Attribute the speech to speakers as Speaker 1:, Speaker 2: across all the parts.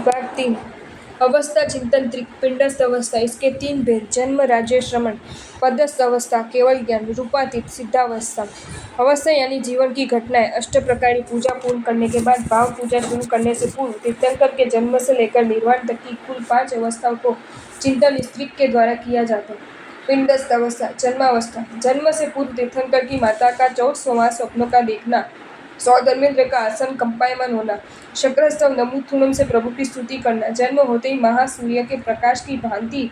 Speaker 1: भाग 3 अवस्था चिंतन त्रिक पिंडस्थ अवस्था। इसके 3 भेद: जन्म, राज्य, श्रमण। पदस्थ अवस्था केवल ज्ञान, रूपातीत, सिद्धावस्था। अवस्था यानी जीवन की घटनाएं। अष्ट प्रकार की पूजा पूर्ण करने के बाद भाव पूजा शुरू करने से पूर्व तीर्थंकर के जन्म से लेकर निर्वाण तक की कुल 5 अवस्थाओं को चिंतन इस त्रिक के द्वारा किया जाता है। पिंडस्थ अवस्था, जन्मावस्था। जन्म से पूर्व तीर्थंकर की माता का 14वां स्वप्न का देखना, 100 धर्मेंद्र का आसन कंपायमान होना, शक्रस्तव नमूथुनम से प्रभु की स्तुति करना, जन्म होते ही महासूर्य के प्रकाश की भांति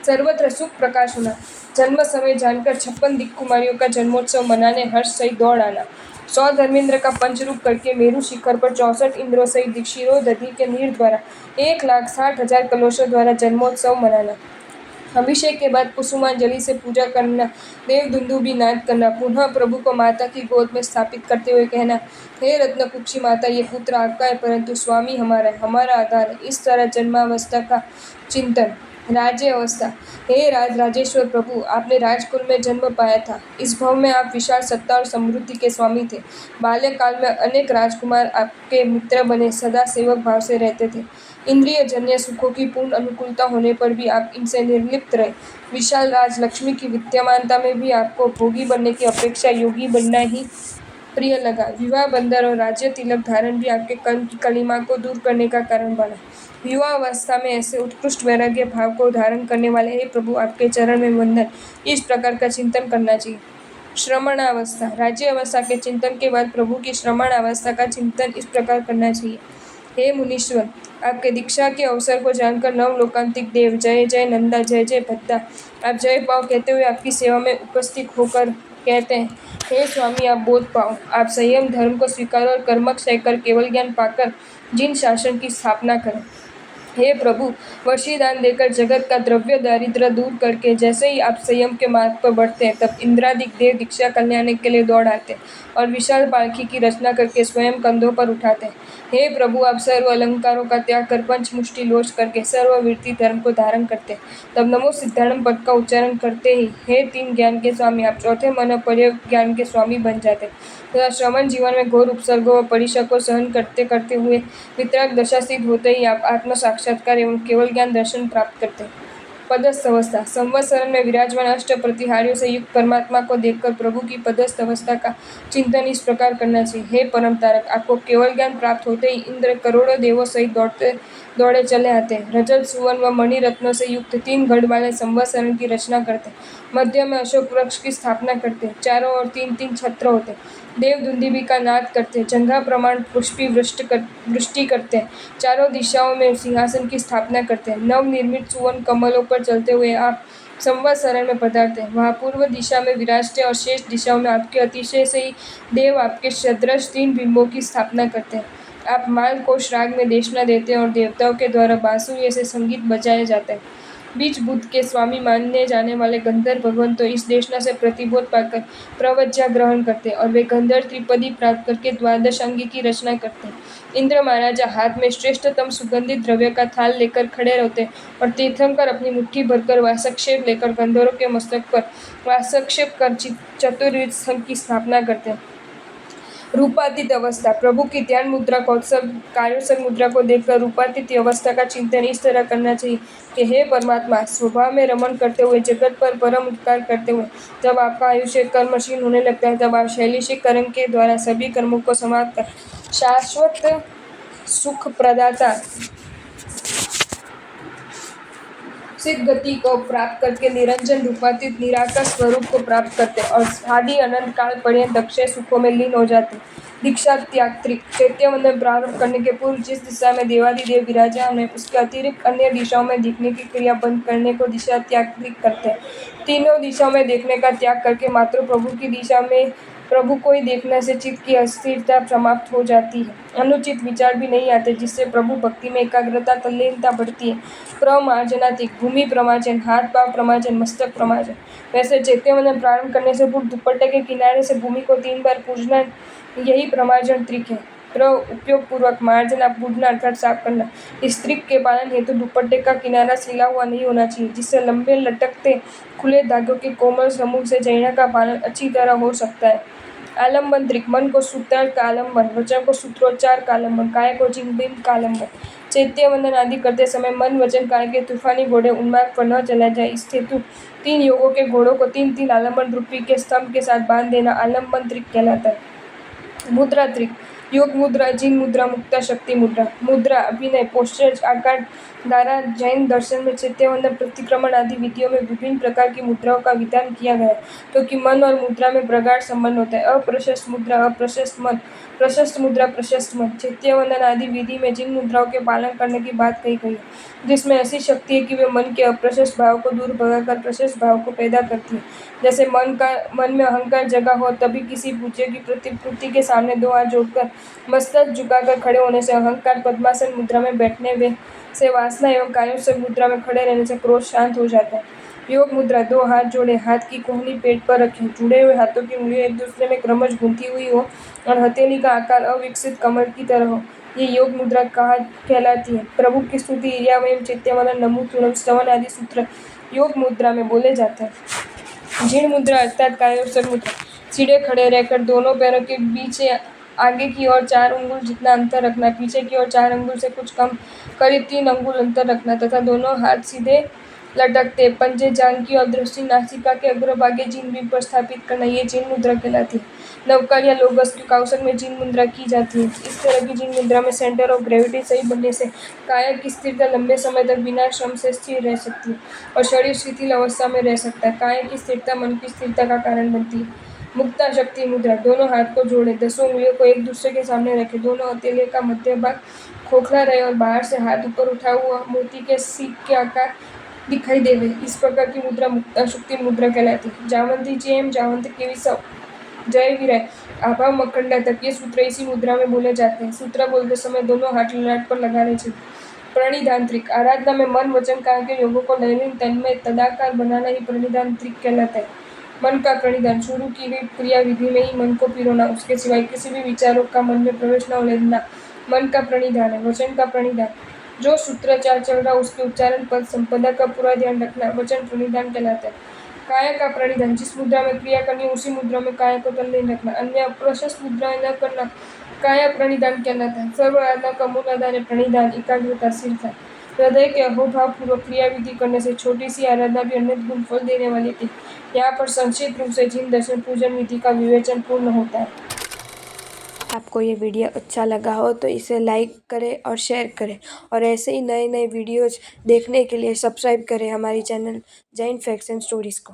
Speaker 1: सर्वत्र सुख प्रकाश होना, जन्म समय जानकर 56 दिक्कुमारियों का जन्मोत्सव मनाने हर्ष सहित दौड़ आना, 100 धर्मेंद्र का पंचरूप करके मेरु शिखर पर 64 इंद्रों सहित क्षीरोदधि के नीर द्वारा 1,60,000 कलशों द्वारा जन्मोत्सव मनाना, अभिषेक के बाद कुसुमांजलि से पूजा करना, देवदुंदुभी नाद करना, पुनः प्रभु को माता की गोद में स्थापित करते हुए कहना, हे रत्नकुक्षी माता, ये पुत्र आपका है परंतु स्वामी हमारा है, हमारा आधार है। इस तरह जन्मावस्था का चिंतन। राज्य अवस्था। हे राजेश्वर प्रभु, आपने राजकुल में जन्म पाया था। इस भव में आप विशाल सत्ता और समृद्धि के स्वामी थे। बाल्यकाल में अनेक राजकुमार आपके मित्र बने सदा सेवक भाव से रहते थे। इंद्रिय जन्य सुखों की पूर्ण अनुकूलता होने पर भी आप इनसे निर्लिप्त रहे। विशाल राजलक्ष्मी की विद्यमानता में भी आपको भोगी बनने की अपेक्षा योगी बनना ही प्रिय लगा। विवाह बंधन और राज्य तिलक धारण भी आपके कर्म की कलिमा को दूर करने का कारण बना। युवा अवस्था में ऐसे उत्कृष्ट वैराग्य भाव को धारण करने वाले हे प्रभु, आपके चरण में वंदन। इस प्रकार का चिंतन करना चाहिए। श्रमणावस्था। राज्य अवस्था के चिंतन के बाद प्रभु की श्रमण अवस्था का चिंतन इस प्रकार करना चाहिए। हे मुनीश्वर, आपके दीक्षा के अवसर को जानकर नवलोकांतिक देव जय जय नंदा, जय जय भद्दा, आप जय पाओ कहते हुए आपकी सेवा में उपस्थित होकर कहते हैं, हे स्वामी, आप बोध पाओ, आप संयम धर्म को स्वीकारो और कर्मक्षय कर केवल ज्ञान पाकर जिन शासन की स्थापना करें। हे प्रभु, वर्षीदान देकर जगत का द्रव्य दारिद्र्य दूर करके जैसे ही आप संयम के मार्ग पर बढ़ते हैं, तब इंद्रादिक देव दीक्षा कल्याण के लिए दौड़ आते हैं और विशाल पालकी की रचना करके स्वयं कंधों पर उठाते हैं। हे प्रभु, आप सर्व अलंकारों का त्याग कर पंचमुष्टि लोच करके सर्ववृत्ति धर्म को धारण करते हैं। तब नमो सिद्धार्णम पद का उच्चारण करते ही हे 3 ज्ञान के स्वामी, आप चौथे मन पर्य ज्ञान के स्वामी बन जाते हैं तथा श्रमण जीवन में घोर उपसर्गों व परीक्षा को सहन करते करते हुए वितराग दशा सिद्ध होते ही आप आत्म साक्षात्कार एवं केवल ज्ञान दर्शन प्राप्त करते हैं। पदस्थ अवस्था। संवत्सरण में विराजमान अष्ट प्रतिहारियों से युक्त परमात्मा को देखकर प्रभु की पदस्थ अवस्था का चिंतन इस प्रकार करना चाहिए। हे परम तारक, आपको केवल ज्ञान प्राप्त होते ही इंद्र करोड़ों देवों सहित दौड़े चले आते हैं। रजत, सुवर्ण व मणि रत्नों से युक्त 3 गढ़ वाले संवत्सरण की रचना करते हैं। मध्य में अशोक वृक्ष की स्थापना करते हैं। चारों ओर 3-3 छत्र होते हैं। देवदुंदुभी का नाद करते हैं। जंघा प्रमाण पुष्पी वृष्टि करते हैं। चारों दिशाओं में सिंहासन की स्थापना करते हैं। नवनिर्मित सुवर्ण कमलों पर चलते हुए आप संवत्सरण में पधारते हैं। वहाँ पूर्व दिशा में विराजते और शेष दिशाओं में आपके अतिशय से ही देव आपके सदृश 3 बिंबों की स्थापना करते हैं। आप मालकोश राग में देशना देते हैं और देवताओं के द्वारा बांसुरी से संगीत बजाया जाता है। बीच बुद्ध के स्वामी मानने जाने वाले गंधर्व भगवान तो इस देशना से प्रतिबोध पाकर प्रवज्ञा ग्रहण करते हैं और वे गंधर्व त्रिपदी प्राप्त करके द्वादशांगी की रचना करते हैं। इंद्र महाराजा हाथ में श्रेष्ठतम सुगंधित द्रव्य का थाल लेकर खड़े रहते हैं और तीर्थंकर अपनी मुट्ठी भरकर वासक्षेप लेकर गंधर्वों के मस्तक पर वासक्षेप कर चतुर्विध संघ की स्थापना करते हैं। रूपातीत अवस्था। प्रभु की ध्यान मुद्रा कौत्सव कार्योत्सव मुद्रा को देखकर रूपातीत अवस्था का चिंतन इस तरह करना चाहिए कि हे परमात्मा, स्वभाव में रमण करते हुए जगत पर परम उपकार करते हुए जब आपका आयुष्य कर्मशील होने लगता है, तब आप शैलिशिक कर्म के द्वारा सभी कर्मों को समाप्त कर शाश्वत सुख प्रदाता सिद्ध गति को प्राप्त करके निरंजन रूपातीत निराकार स्वरूप को प्राप्त करते और आदि अनंत काल पर्यंत अक्षय सुखों में लीन हो जाते। दीक्षा त्याग त्रिक। चैत्यवंदन प्रारंभ करने के पूर्व जिस दिशा में देवादिदेव विराजमान है, उसके अतिरिक्त अन्य दिशाओं में दिखने की क्रिया बंद करने को दिशा त्याग त्रिक करते हैं। तीनों दिशाओं में देखने का त्याग करके मात्र प्रभु की दिशा में प्रभु को ही देखने से चित्त की अस्थिरता समाप्त हो जाती है। अनुचित विचार भी नहीं आते, जिससे प्रभु भक्ति में एकाग्रता तल्लीनता बढ़ती है। प्रमार्जनातिक। भूमि प्रमार्जन, हाथ पांव प्रमार्जन, मस्तक प्रमार्जन। वैसे चैत्यवंदन प्रारंभ करने से पूर्व दुपट्टे के किनारे से भूमि को 3 बार पूजना, यही प्रमार्जन त्रिक है। उपयोग पूर्वक मार्जना, पूजना अर्थात साफ करना। इस त्रिक के पालन हेतु दुपट्टे का किनारा सिला हुआ नहीं होना चाहिए, जिससे लंबे लटकते खुले धागों के कोमल समूह से जैना का पालन अच्छी तरह हो सकता है। आलम्बन त्रिक, मन को सूत्रार्थ का आलम्बन, वचन को सूत्रोच्चार का आलम्बन, काया को जिनबिंब का आलम्बन। चैत्य वंदन आदि करते समय मन वचन काया के तूफानी घोड़े उन्माद पर न चला जाए, इस हेतु 3 योगों के घोड़ों को 3-3 आलम्बन रूपी के स्तंभ के साथ बांध देना आलम्बन त्रिक कहलाता है। मुद्रा त्रिक, योग मुद्रा, जिन मुद्रा, मुक्ता शक्ति मुद्रा। मुद्रा, अभिनय, पोस्चर, आकार, धारा। जैन दर्शन में चैत्यवंदन, प्रतिक्रमण आदि विधियों में विभिन्न प्रकार की मुद्राओं का विधान किया गया है, क्योंकि मन और मुद्रा में प्रगाढ़ संबंध होता है। अप्रशस्त मुद्रा, अप्रशस्त मन, प्रशस्त मुद्रा, प्रशस्त मन। चैत्यवंदन आदि विधि में जिन मुद्राओं के पालन करने की बात कही गई है, जिसमें ऐसी शक्ति है कि वे मन के अप्रशस्त भाव को दूर भगाकर प्रशस्त भाव को पैदा करती है। जैसे मन में अहंकार जगा हो, तभी किसी पूज्य की प्रतिकृति के सामने 2 हाथ जोड़कर मस्तक झुकाकर खड़े होने से अहंकार, पद्मासन मुद्रा में बैठने से वासना एवं कायोत्सर्ग मुद्रा में खड़े रहने से क्रोध शांत हो जाता है। योग मुद्रा, 2 हाथ जोड़े, हाथ की कोहनी पेट पर रखें, जुड़े हुए हाथों की उंगलियां एक दूसरे में क्रमश गूंथी हुई हो और हथेली का आकार अविकसित कमल की तरह हो, ये योग मुद्रा कहलाती है। प्रभु की स्तुति, इरियावयम, चैत्यवंदन, नमो स्तवन आदि सूत्र योग मुद्रा में बोले जाते हैं। जीर्ण मुद्रा अर्थात कायोत्सर्ग मुद्रा, सीधे खड़े रहकर दोनों पैरों के बीच आगे की ओर 4 अंगुल जितना अंतर रखना, पीछे की ओर 4 अंगुल से कुछ कम करीब 3 अंगुल अंतर रखना तथा दोनों हाथ सीधे लटकते, पंजे जांघ की ओर, दृष्टि नासिका के अग्रभागे जिह्वा पर स्थापित करना, ये जिह्वा मुद्रा कहलाती है। नवकार या लोगस की कौशल में जिह्वा मुद्रा की जाती है। इस तरह की जिह्वा मुद्रा में सेंटर ऑफ ग्रेविटी सही बनने से काया की स्थिरता लंबे समय तक बिना श्रम से स्थिर रह सकती है और शरीर शिथिल अवस्था में रह सकता है। काया की स्थिरता मन की स्थिरता का कारण बनती है। मुक्ता शक्ति मुद्रा, दोनों हाथ को जोड़े, 10 उंगलियों को एक दूसरे के सामने रखें, दोनों हथेली का मध्य भाग खोखला रहे और बाहर से हाथ ऊपर उठा हुआ मोती के सीक के आकार दिखाई देवे, इस प्रकार की मुद्रा मुक्ता शक्ति मुद्रा कहलाती है। जावंती चेम, जावंत केवी सव, जय विरय, आभा मखंडा तक ये सूत्र इसी मुद्रा में बोले जाते हैं। सूत्र बोलते समय दोनों हाथ ललाट पर लगाने चाहिए। प्रणिधान त्रिक, आराधना में मन वचन काया के योगों को लयलीन तन्मय तदाकार बनाना ही प्रणिधान त्रिक कहलाता है। मन का प्रणिधान, शुरू की गई क्रिया विधि में ही मन को पिरोना, उसके सिवाय किसी भी विचारों का मन में प्रवेश न होने देना मन का प्रणिधान है। वचन का प्रणिधान, जो सूत्राचार चल रहा उसके उच्चारण पद संपदा का पूरा ध्यान रखना वचन प्रणिधान कहलाता है। काया का प्रणिधान, जिस मुद्रा में क्रिया करनी उसी मुद्रा में काया को तल्लीन रखना, अन्य अप्रशस्त मुद्राएं न करना काया प्रणिधान कहलाता है। सर्व आराधना का मूल आधार है प्रणिधान, एकाग्रता, स्थिरता। हृदय के अहोभाव पूर्वक क्रिया विधि करने से छोटी सी आराधना भी अनंत गुण फल देने वाली थी। यहाँ पर संक्षिप्त रूप से जिन दर्शन पूजन विधि का विवेचन पूर्ण होता है।
Speaker 2: आपको ये वीडियो अच्छा लगा हो तो इसे लाइक करें और शेयर करें और ऐसे ही नए नए वीडियोज़ देखने के लिए सब्सक्राइब करें हमारी channel Jain facts and stories को।